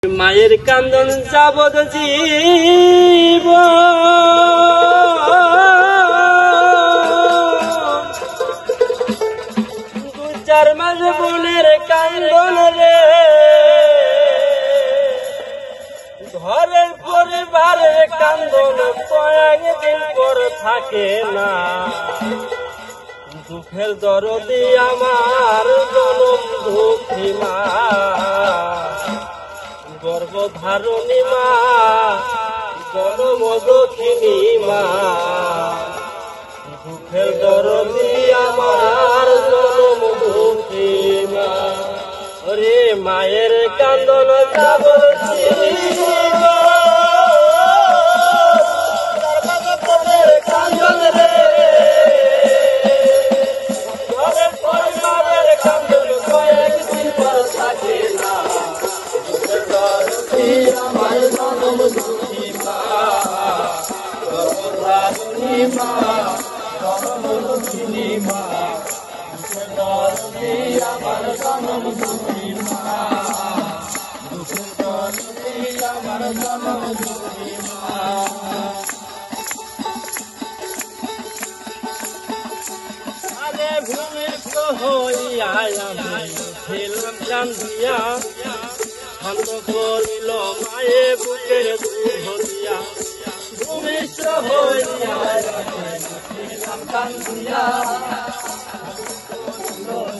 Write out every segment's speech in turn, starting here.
মায়ের কান্দন যাবত জীব দু চার মাস বোনের কান্দন রে ঘরের পরিবারের কান্দন কয়েকদিন পর থাকে না। দুঃখের দরদি আমার জনম দুঃখী মা, গর্ভধারণী মা, জনম দক্ষিণী মা। দুঃখের দরদি আমার জনম দুঃখী মা। ওরে মায়ের কান্দন যাবত জীব কান্দন রে ঘরের পরিবারের কান্দন কয়েকদিন পর থাকে না। আমার জনম দুঃখী মা, গর্ভধারণী মা, জনম দক্ষিণী মা। আমার জনম দুঃখী মা, আমার জনম দুঃখী মা। আরে ভূমির হইয়া আমি ছিলাম জানিয়া, শান্ত করিল মায়ে বুকের দুধ দিয়া। ভূমিষ্ঠ হইয়া ছিলাম জানিয়া,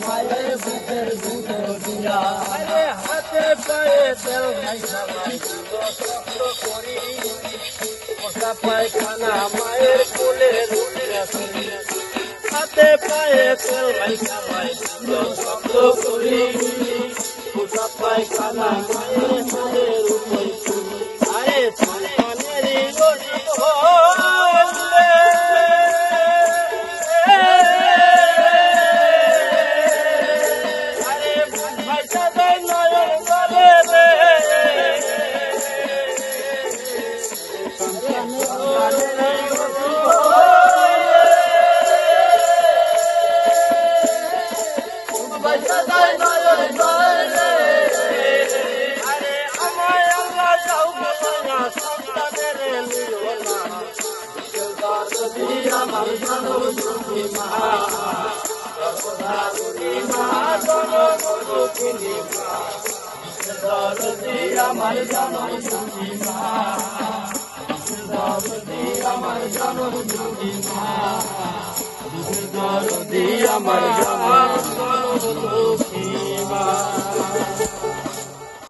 মায়ে বুকের দুধ দিয়া। আরে হাতে পায়ে তেল মাইখা চক্র করি, মশা পায়খানা মায়ের কোলে রুটি। হাতে পায়ে তেল মাইখা চক্র করি, মশা পায়খানা মায়ের কোলে রুটি। আরে সন্তানেরই আমার জনম দুঃখী মা, গর্ভধারণী মা, জনম দক্ষিণী মা। আমার জনম দুঃখী মা, আমার জনম দুঃখী মা, আমার জনম দুঃখী মা।